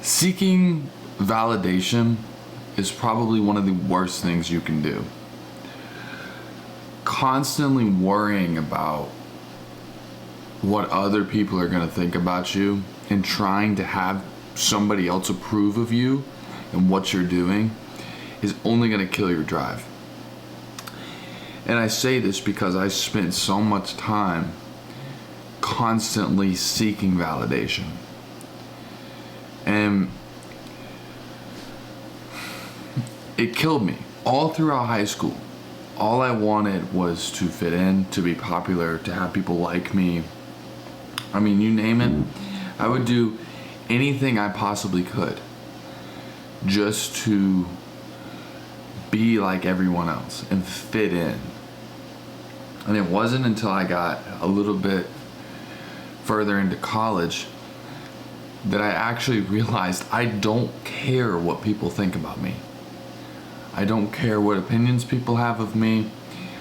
Seeking validation is probably one of the worst things you can do. Constantly worrying about what other people are going to think about you and trying to have somebody else approve of you and what you're doing is only going to kill your drive. And I say this because I spent so much time constantly seeking validation. And it killed me. All throughout high school, all I wanted was to fit in, to be popular, to have people like me. I mean, you name it. I would do anything I possibly could just to be like everyone else and fit in. And it wasn't until I got a little bit further into college that I actually realized I don't care what people think about me. I don't care what opinions people have of me.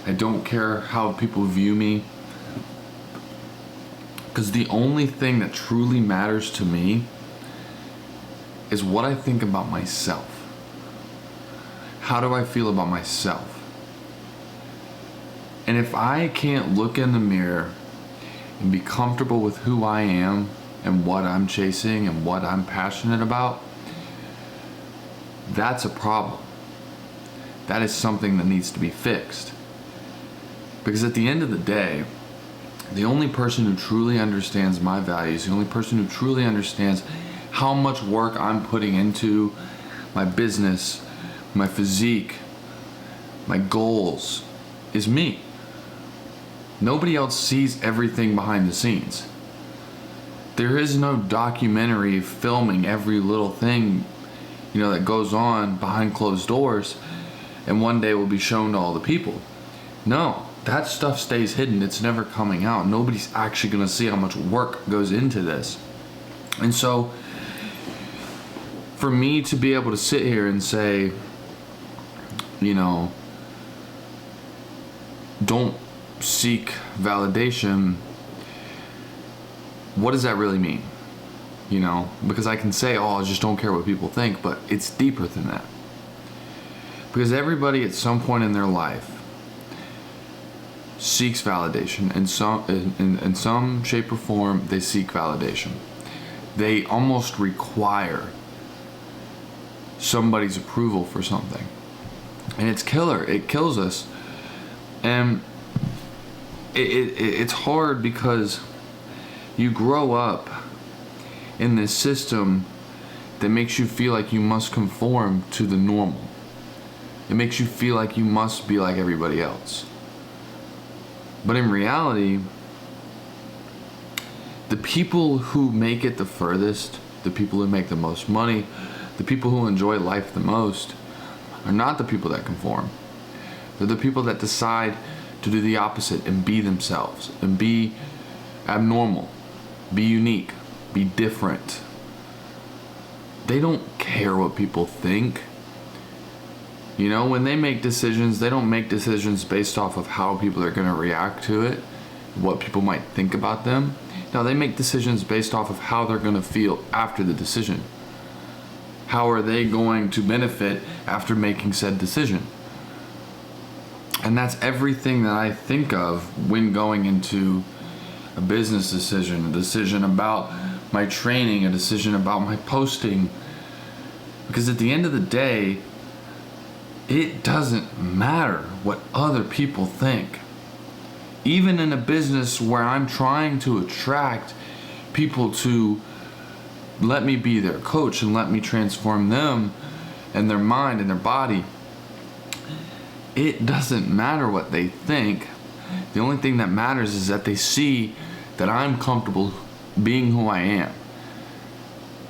I don't care how people view me. Because the only thing that truly matters to me is what I think about myself. How do I feel about myself? And if I can't look in the mirror and be comfortable with who I am and what I'm chasing and what I'm passionate about, that's a problem. That is something that needs to be fixed. Because at the end of the day, the only person who truly understands my values, the only person who truly understands how much work I'm putting into my business, my physique, my goals, is me. Nobody else sees everything behind the scenes. There is no documentary filming every little thing, that goes on behind closed doors and one day will be shown to all the people. No, that stuff stays hidden. It's never coming out. Nobody's actually going to see how much work goes into this. And so, for me to be able to sit here and say, don't seek validation, what does that really mean? Because I can say, I just don't care what people think, but it's deeper than that. Because everybody at some point in their life seeks validation. In some shape or form, they seek validation. They almost require somebody's approval for something. And it's killer. It kills us. And it's hard because you grow up in this system that makes you feel like you must conform to the normal. It makes you feel like you must be like everybody else. But in reality, the people who make it the furthest, the people who make the most money, the people who enjoy life the most, are not the people that conform. They're the people that decide to do the opposite and be themselves and be abnormal, be unique, be different. They don't care what people think. When they make decisions, they don't make decisions based off of how people are going to react to it, what people might think about them. No, they make decisions based off of how they're going to feel after the decision. How are they going to benefit after making said decision? And that's everything that I think of when going into a business decision, a decision about my training, a decision about my posting. Because at the end of the day, it doesn't matter what other people think. Even in a business where I'm trying to attract people to let me be their coach and let me transform them and their mind and their body, it doesn't matter what they think. The only thing that matters is that they see that I'm comfortable being who I am.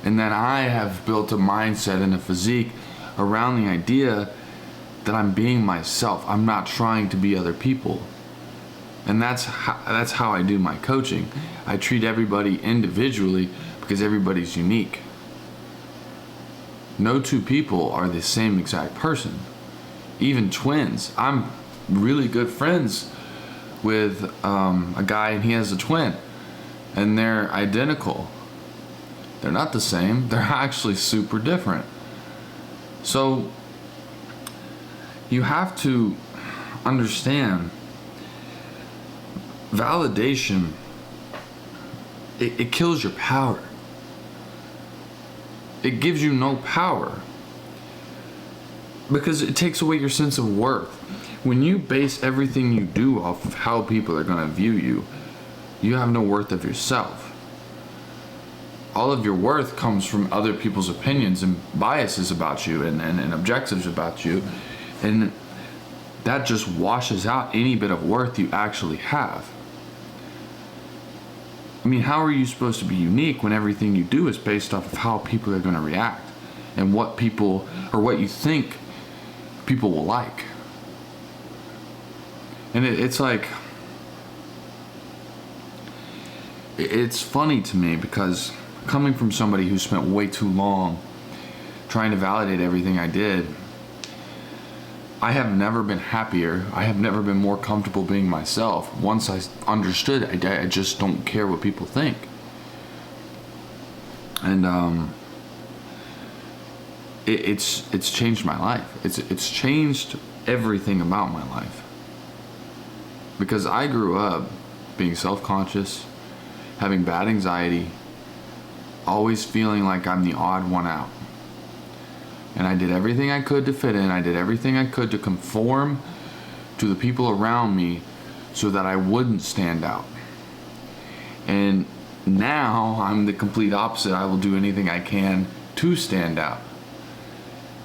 And that I have built a mindset and a physique around the idea that I'm being myself. I'm not trying to be other people. And that's how I do my coaching. I treat everybody individually because everybody's unique. No two people are the same exact person. Even twins. I'm really good friends with a guy, and he has a twin, and they're identical. They're not the same. They're actually super different. So you have to understand validation, it kills your power. It gives you no power because it takes away your sense of worth. When you base everything you do off of how people are going to view you, you have no worth of yourself. All of your worth comes from other people's opinions and biases about you and objectives about you. And that just washes out any bit of worth you actually have. I mean, how are you supposed to be unique when everything you do is based off of how people are going to react and what people, or what you think people will like? And it's like, it's funny to me because coming from somebody who spent way too long trying to validate everything I did, I have never been happier. I have never been more comfortable being myself. Once I understood, I just don't care what people think. And it's changed my life. It's changed everything about my life. Because I grew up being self-conscious, having bad anxiety, always feeling like I'm the odd one out. And I did everything I could to fit in. I did everything I could to conform to the people around me so that I wouldn't stand out. And now I'm the complete opposite. I will do anything I can to stand out.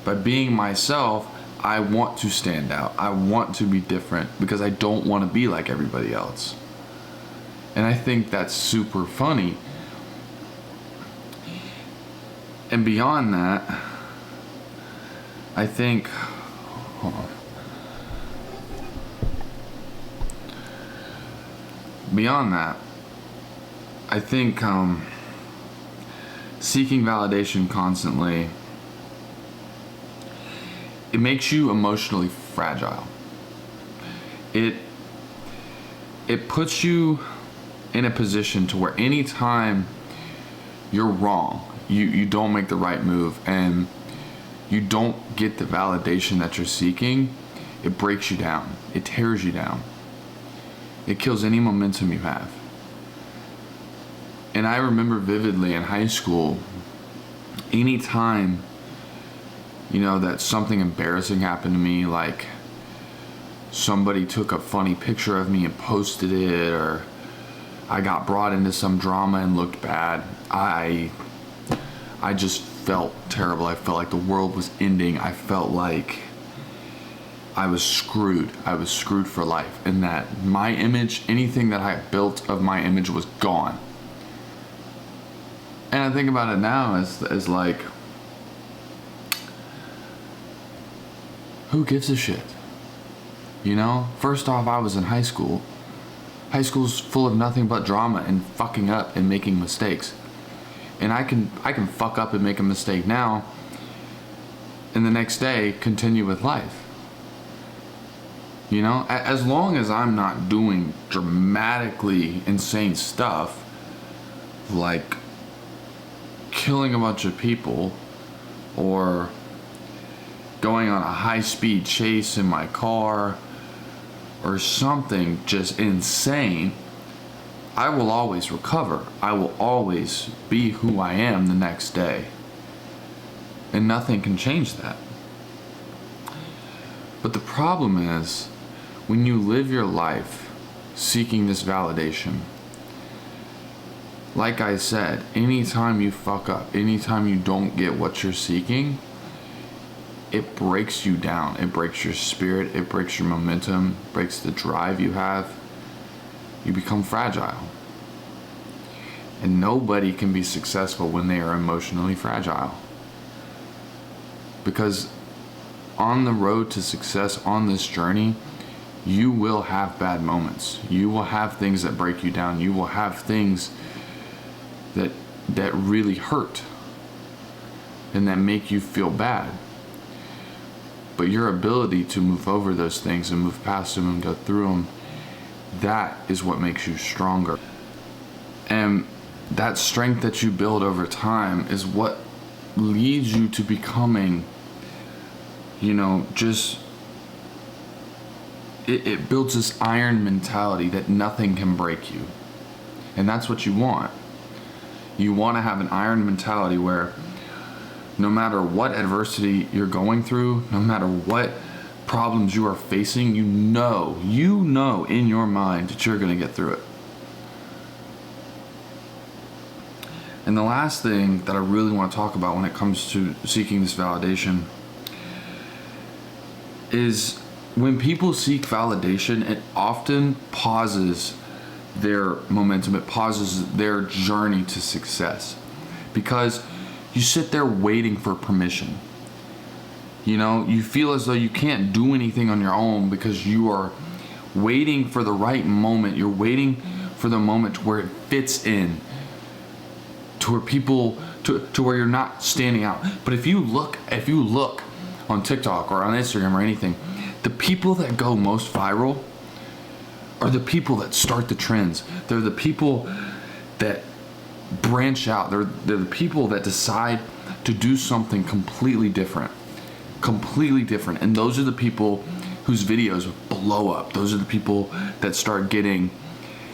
By being myself, I want to stand out. I want to be different because I don't want to be like everybody else. And I think that's super funny. And beyond that, I think, hold on. Beyond that, I think seeking validation constantly, it makes you emotionally fragile. It puts you in a position to where anytime you're wrong, you don't make the right move, and you don't get the validation that you're seeking, it breaks you down. It tears you down. It kills any momentum you have. And I remember vividly in high school, anytime, that something embarrassing happened to me, like somebody took a funny picture of me and posted it, or I got brought into some drama and looked bad, I just felt terrible. I felt like the world was ending. I felt like I was screwed. I was screwed for life. And that my image, anything that I built of my image was gone. And I think about it now as like, who gives a shit? First off, I was in high school. High school's full of nothing but drama and fucking up and making mistakes. And I can fuck up and make a mistake now, and the next day continue with life. As long as I'm not doing dramatically insane stuff, like killing a bunch of people, or going on a high-speed chase in my car, or something just insane, I will always recover. I will always be who I am the next day. And nothing can change that. But the problem is, when you live your life seeking this validation, like I said, anytime you fuck up, anytime you don't get what you're seeking, it breaks you down. It breaks your spirit, it breaks your momentum, breaks the drive you have. You become fragile. And nobody can be successful when they are emotionally fragile. Because on the road to success, on this journey, you will have bad moments. You will have things that break you down. You will have things that really hurt and that make you feel bad. But your ability to move over those things and move past them and go through them, that is what makes you stronger. And that strength that you build over time is what leads you to becoming, just, it builds this iron mentality that nothing can break you. And that's what you want. You want to have an iron mentality where no matter what adversity you're going through, no matter what problems you are facing, you know in your mind that you're going to get through it. And the last thing that I really want to talk about when it comes to seeking this validation is when people seek validation, it often pauses their momentum. It pauses their journey to success, because you sit there waiting for permission. You feel as though you can't do anything on your own because you are waiting for the right moment. You're waiting for the moment where it fits in, to where people, to where you're not standing out. But if you look on TikTok or on Instagram or anything, the people that go most viral are the people that start the trends. They're the people that branch out. They're the people that decide to do something completely different. And those are the people whose videos blow up. Those are the people that start getting,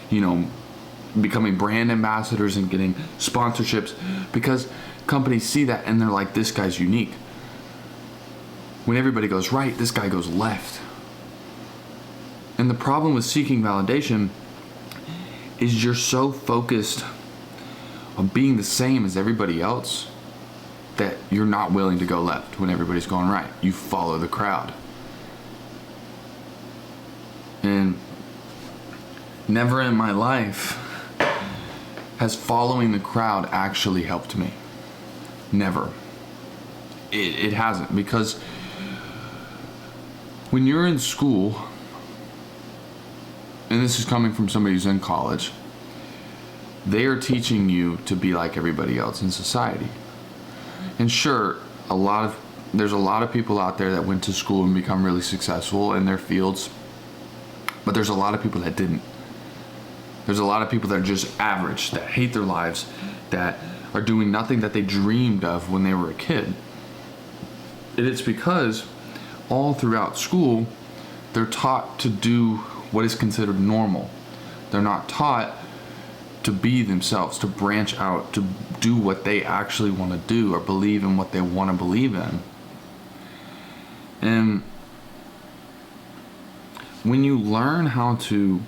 becoming brand ambassadors and getting sponsorships, because companies see that and they're like, this guy's unique. When everybody goes right, this guy goes left. And the problem with seeking validation is you're so focused on being the same as everybody else that you're not willing to go left when everybody's going right. You follow the crowd. And never in my life has following the crowd actually helped me. Never. It hasn't, because when you're in school, and this is coming from somebody who's in college, they are teaching you to be like everybody else in society. And sure, there's a lot of people out there that went to school and become really successful in their fields, but there's a lot of people that didn't. There's a lot of people that are just average, that hate their lives, that are doing nothing that they dreamed of when they were a kid. And it's because all throughout school, they're taught to do what is considered normal. They're not taught to be themselves, to branch out, to do what they actually want to do or believe in what they want to believe in. And when you learn how to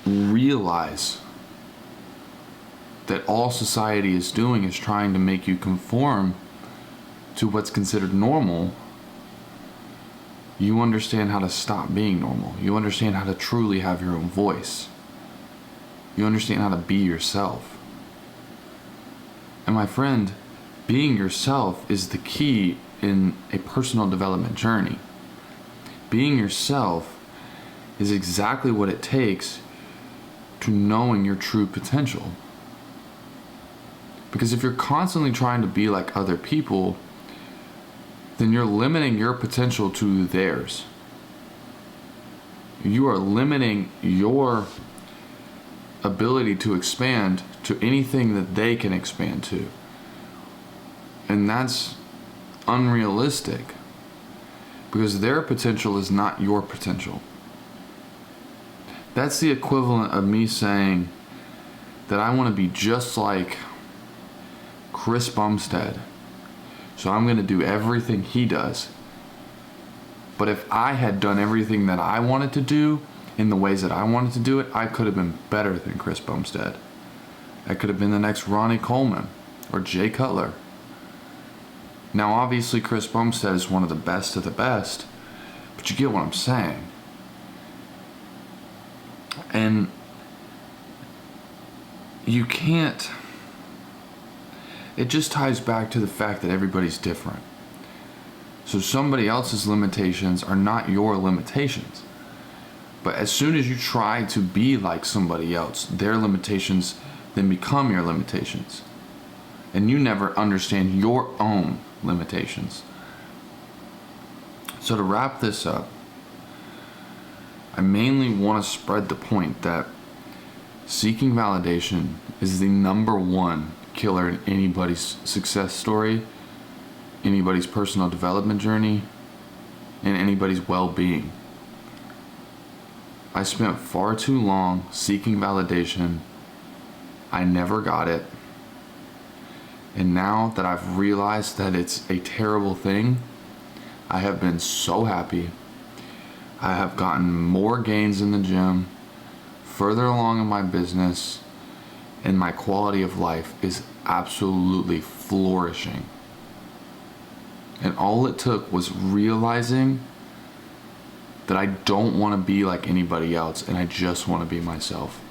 realize that all society is doing is trying to make you conform to what's considered normal, you understand how to stop being normal. You understand how to truly have your own voice. You understand how to be yourself. And my friend, being yourself is the key in a personal development journey. Being yourself is exactly what it takes to knowing your true potential. Because if you're constantly trying to be like other people, then you're limiting your potential to theirs. You are limiting your ability to expand to anything that they can expand to. And that's unrealistic, because their potential is not your potential. That's the equivalent of me saying that I want to be just like Chris Bumstead, so I'm going to do everything he does. But if I had done everything that I wanted to do in the ways that I wanted to do it, I could have been better than Chris Bumstead. I could have been the next Ronnie Coleman or Jay Cutler. Now obviously Chris Bumstead is one of the best of the best, but you get what I'm saying. And you can't, it just ties back to the fact that everybody's different. So somebody else's limitations are not your limitations. But as soon as you try to be like somebody else, their limitations then become your limitations. And you never understand your own limitations. So to wrap this up, I mainly want to spread the point that Seeking validation is the number one killer in anybody's success story, anybody's personal development journey, and anybody's well-being. I spent far too long seeking validation. I never got it. And now that I've realized that it's a terrible thing, I have been so happy. I have gotten more gains in the gym, further along in my business, and my quality of life is absolutely flourishing. And all it took was realizing that I don't want to be like anybody else and I just want to be myself.